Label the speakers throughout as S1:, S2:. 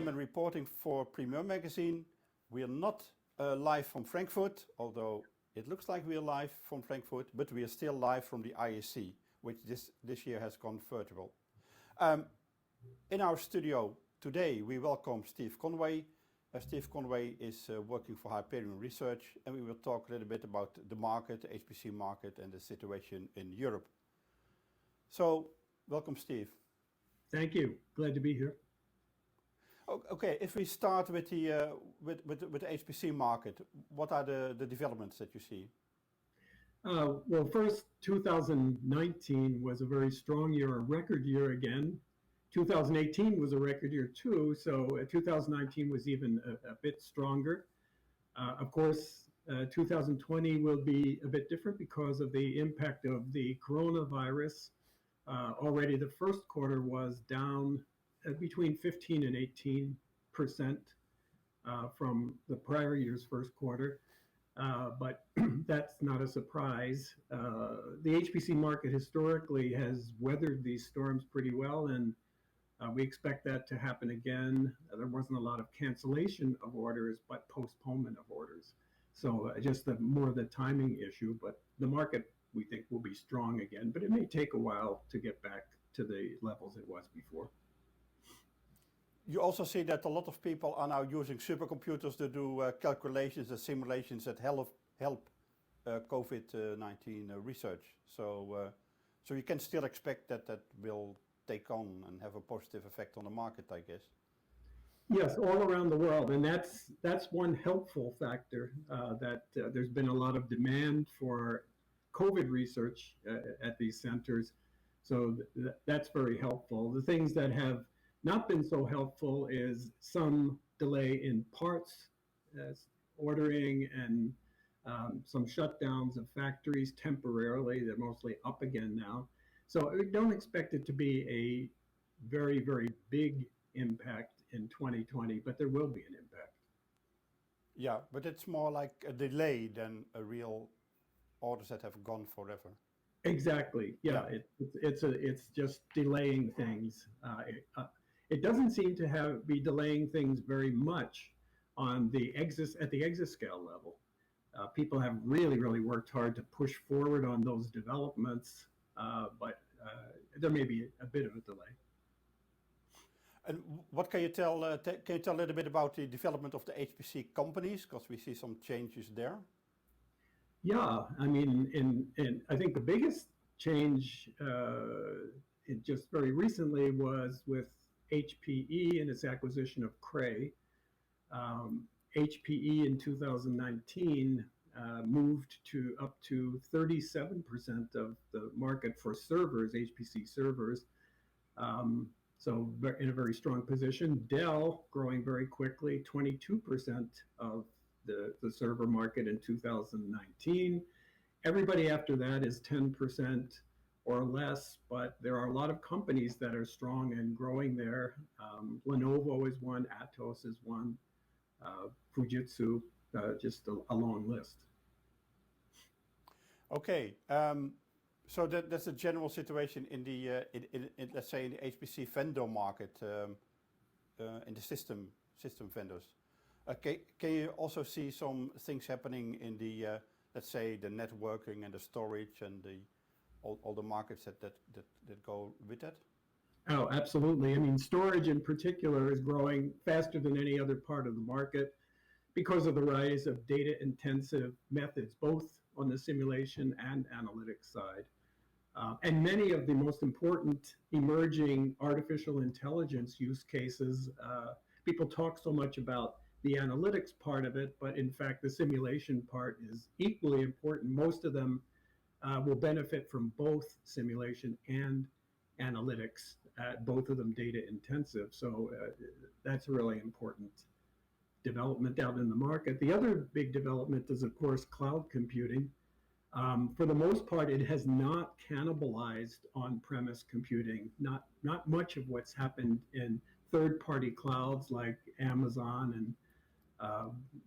S1: Clement reporting for Premier Magazine. We are not live from Frankfurt, although it looks like we are live from Frankfurt, but we are still live from the ISC, which this year has gone virtual. In our studio today, we welcome Steve Conway. Steve Conway is working for Hyperion Research, and we will talk a little bit about the market, the HPC market, and the situation in Europe. So, welcome, Steve.
S2: Thank you. Glad to be here.
S1: Okay, if we start with the HPC market, what are the developments that you see?
S2: Well, first, 2019 was a very strong year, a record year again. 2018 was a record year too, so 2019 was even a bit stronger. Of course, 2020 will be a bit different because of the impact of the coronavirus. Already the first quarter was down between 15 and 18% from the prior year's first quarter. But that's not a surprise. The HPC market historically has weathered these storms pretty well, and we expect that to happen again. There wasn't a lot of cancellation of orders, but postponement of orders. So just more the timing issue, but the market we think will be strong again, but it may take a while to get back to the levels it was before.
S1: You also see that a lot of people are now using supercomputers to do calculations and simulations that help COVID-19 research. So you can still expect that will take on and have a positive effect on the market, I guess.
S2: Yes, all around the world, and that's one helpful factor that there's been a lot of demand for COVID research at these centers. So that's very helpful. The things that have not been so helpful is some delay in parts ordering and some shutdowns of factories temporarily. They're mostly up again now. So we don't expect it to be a very, very big impact in 2020, but there will be an impact.
S1: Yeah, but it's more like a delay than a real orders that have gone forever.
S2: Exactly. Yeah. It's just delaying things. It doesn't seem to be delaying things very much on the at the exascale level. People have really worked hard to push forward on those developments, but there may be a bit of a delay.
S1: And what can you tell? Can you tell a little bit about the development of the HPC companies? Because we see some changes there.
S2: Yeah, I mean, I think the biggest change just very recently was with HPE and its acquisition of Cray. HPE in 2019 moved up to 37% of the market for servers, HPC servers. So in a very strong position. Dell growing very quickly, 22% of the server market in 2019. Everybody after that is 10% or less, but there are a lot of companies that are strong and growing there. Lenovo is one, Atos is one, Fujitsu, just a long list. Okay,
S1: so that's a general situation in the let's say in the HPC vendor market, in the system vendors. Can you also see some things happening in the let's say the networking and the storage and all the markets that go with that?
S2: Oh, absolutely. I mean, storage in particular is growing faster than any other part of the market because of the rise of data-intensive methods, both on the simulation and analytics side. And many of the most important emerging artificial intelligence use cases, people talk so much about the analytics part of it, but in fact, the simulation part is equally important. Most of them will benefit from both simulation and analytics, both of them data intensive. So that's a really important development out in the market. The other big development is, of course, cloud computing. For the most part, it has not cannibalized on-premise computing. Not much of what's happened in third-party clouds like Amazon and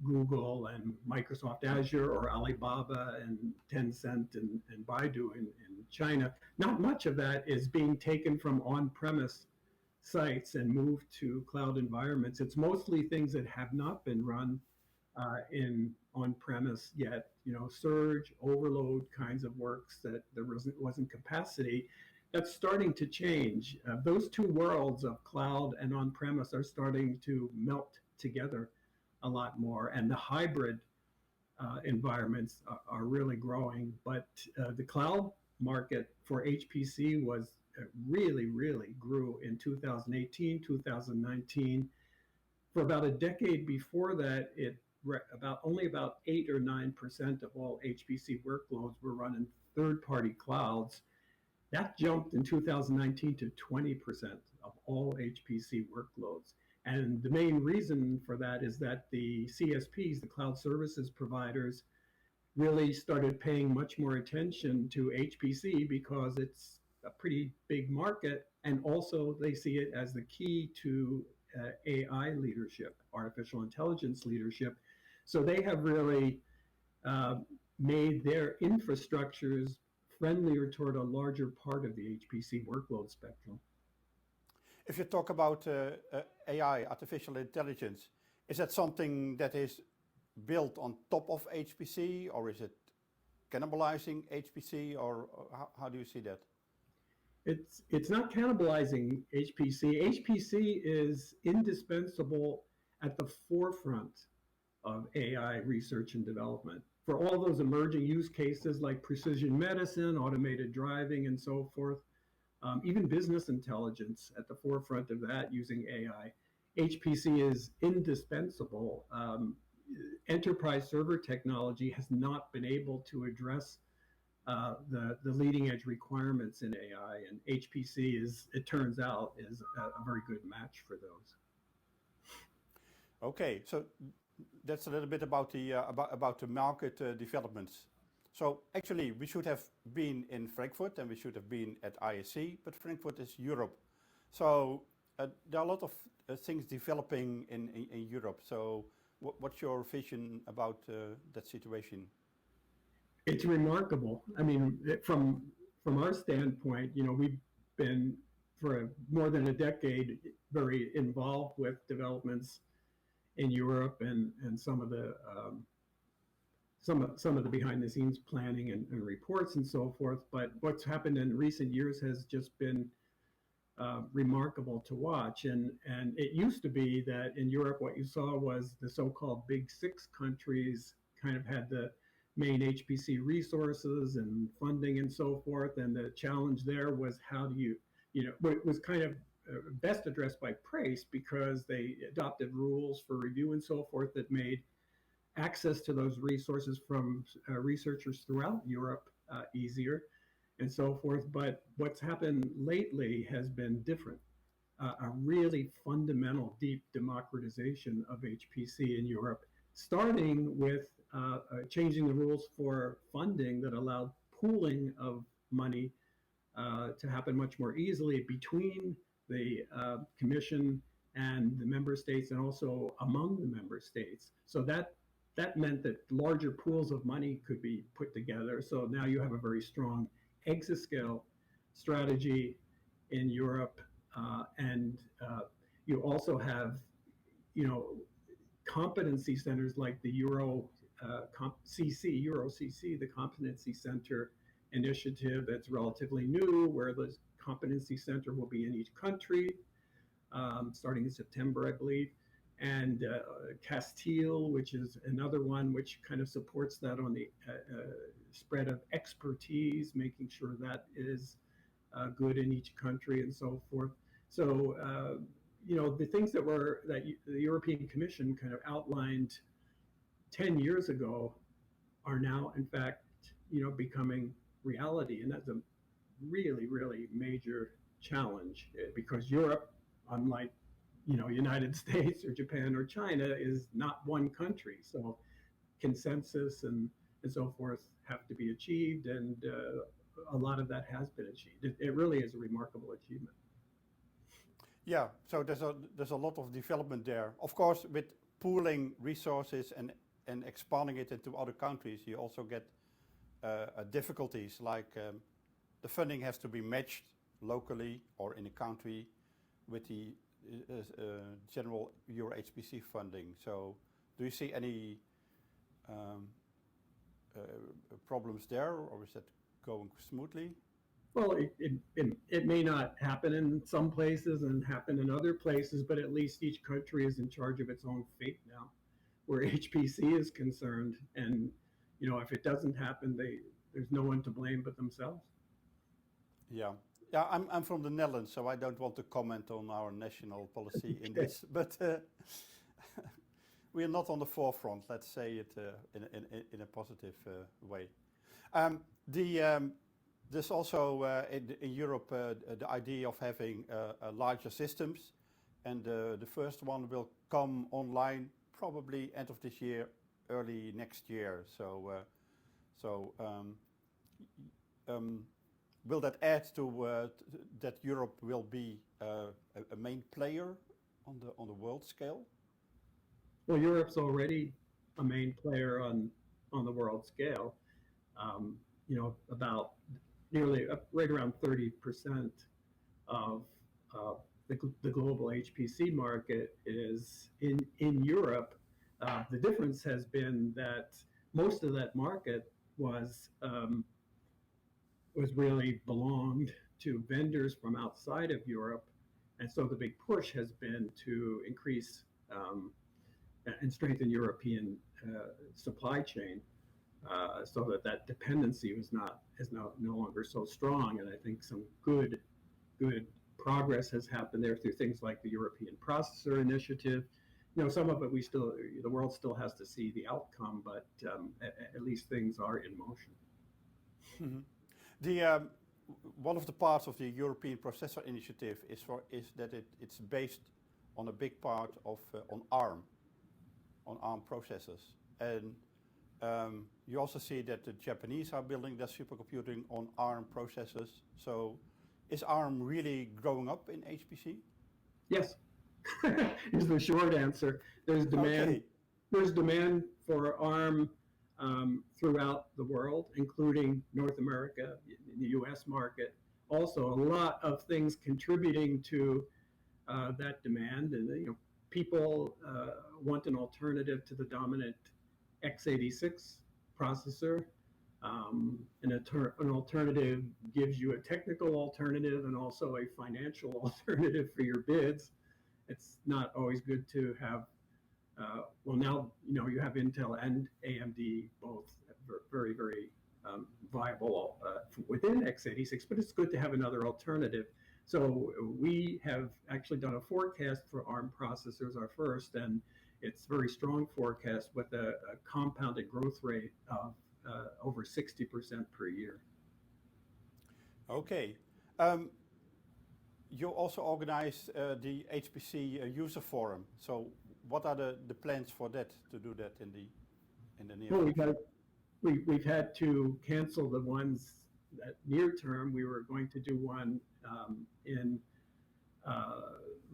S2: Google and Microsoft Azure or Alibaba and Tencent and Baidu in China. Not much of that is being taken from on-premise sites and move to cloud environments, it's mostly things that have not been run in on-premise yet. Surge, overload kinds of works that there wasn't capacity. That's starting to change. Those two worlds of cloud and on-premise are starting to melt together a lot more, and the hybrid environments are really growing. But the cloud market for HPC was really, really grew in 2018, 2019. For about a decade before that, only about 8 or 9% of all HPC workloads were run in third-party clouds. That jumped in 2019 to 20% of all HPC workloads. And the main reason for that is that the CSPs, the cloud services providers, really started paying much more attention to HPC because it's a pretty big market, and also they see it as the key to AI leadership, artificial intelligence leadership. So they have really made their infrastructures friendlier toward a larger part of the HPC workload spectrum.
S1: If you talk about AI, artificial intelligence, is that something that is built on top of HPC, or is it cannibalizing HPC, or how do you see that?
S2: It's not cannibalizing HPC. HPC is indispensable at the forefront of AI research and development for all those emerging use cases like precision medicine, automated driving, and so forth. Even business intelligence at the forefront of that using AI. HPC is indispensable. Enterprise server technology has not been able to address the leading edge requirements in AI, and HPC it turns out, is a very good match for those.
S1: Okay, so that's a little bit about the market developments. So actually, we should have been in Frankfurt and we should have been at ISC, but Frankfurt is Europe. So there are a lot of things developing in Europe. So what's your vision about that situation?
S2: It's remarkable. I mean, from our standpoint, we've been for more than a decade very involved with developments in Europe and some of the behind the scenes planning and reports and so forth. But what's happened in recent years has just been remarkable to watch. And it used to be that in Europe, what you saw was the so-called big six countries kind of had the main HPC resources and funding and so forth. And the challenge there was how do it was kind of best addressed by PRACE because they adopted rules for review and so forth that made access to those resources from researchers throughout Europe easier and so forth. But what's happened lately has been different. A really fundamental, deep democratization of HPC in Europe, starting with changing the rules for funding that allowed pooling of money to happen much more easily between the Commission and the member states, and also among the member states. So that meant that larger pools of money could be put together. So now you have a very strong exascale strategy in Europe, and you also have, competency centers like the EuroCC, the Competency Center initiative that's relatively new, where the competency center will be in each country, starting in September, I believe. And Castile, which is another one which kind of supports that on the spread of expertise, making sure that is good in each country and so forth. So, the things that the European Commission kind of outlined 10 years ago are now, in fact, becoming reality. And that's a really, really major challenge because Europe, unlike United States or Japan or China, is not one country. So consensus and so forth have to be achieved, and a lot of that has been achieved. It really is a remarkable achievement.
S1: Yeah, so there's a lot of development there. Of course, with pooling resources and expanding it into other countries, you also get difficulties like the funding has to be matched locally or in a country. with the general Euro HPC funding. So do you see any problems there, or is that going smoothly?
S2: Well, it may not happen in some places and happen in other places, but at least each country is in charge of its own fate now, where HPC is concerned. And, you know, if it doesn't happen, there's no one to blame but themselves.
S1: Yeah. Yeah, I'm from the Netherlands, so I don't want to comment on our national policy in this, but we are not on the forefront, let's say it in a positive way. There's also in Europe the idea of having larger systems, and the first one will come online probably end of this year, early next year. Will that add to that Europe will be a main player on the world scale?
S2: Well, Europe's already a main player on the world scale. You know, about nearly right around 30% of the global HPC market is in Europe. The difference has been that most of that market was really belonged to vendors from outside of Europe, and so the big push has been to increase and strengthen European supply chain, so that dependency is no longer so strong. And I think some good progress has happened there through things like the European Processor Initiative. You know, some of it the world still has to see the outcome, but at least things are in motion.
S1: Mm-hmm. One of the parts of the European Processor Initiative is that it's based on a big part of on ARM processors, and you also see that the Japanese are building their supercomputing on ARM processors. So is ARM really growing up in HPC?
S2: Yes, is the short answer. There's demand.
S1: Okay.
S2: There's demand for ARM throughout the world, including North America, the U.S. market. Also, a lot of things contributing to that demand, and you know, people want an alternative to the dominant x86 processor. An alternative gives you a technical alternative and also a financial alternative for your bids. It's not always good to have, well, now, you know, you have Intel and AMD both very, very viable within x86, but it's good to have another alternative. So we have actually done a forecast for ARM processors, our first, and it's a very strong forecast with a compounded growth rate of over 60% per year.
S1: Okay. You also organize the HPC User Forum. So what are the plans for that, to do that in the near future?
S2: We've had to cancel the ones that near term. We were going to do one in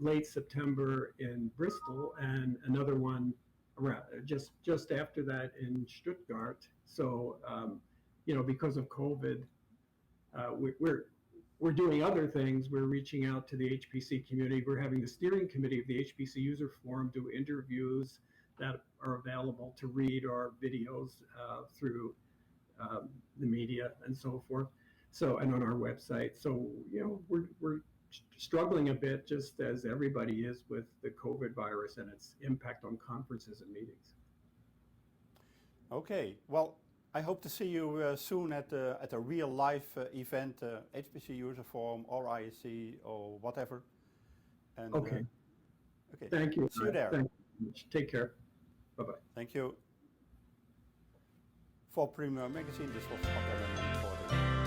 S2: late September in Bristol, and another one around just after that in Stuttgart. So you know, because of COVID, we're doing other things. We're reaching out to the HPC community. We're having the steering committee of the HPC User Forum do interviews that are available to read, or videos through the media and so forth. So, and on our website. So, you know, we're struggling a bit, just as everybody is, with the COVID virus and its impact on conferences and meetings.
S1: Okay. Well, I hope to see you soon at a real live event, HPC User Forum or ISC or whatever. And,
S2: okay.
S1: Okay.
S2: Thank you.
S1: See you there.
S2: Thank you much. Take care. Bye-bye.
S1: Thank you. For Premier Magazine, this was Hyperion reporting.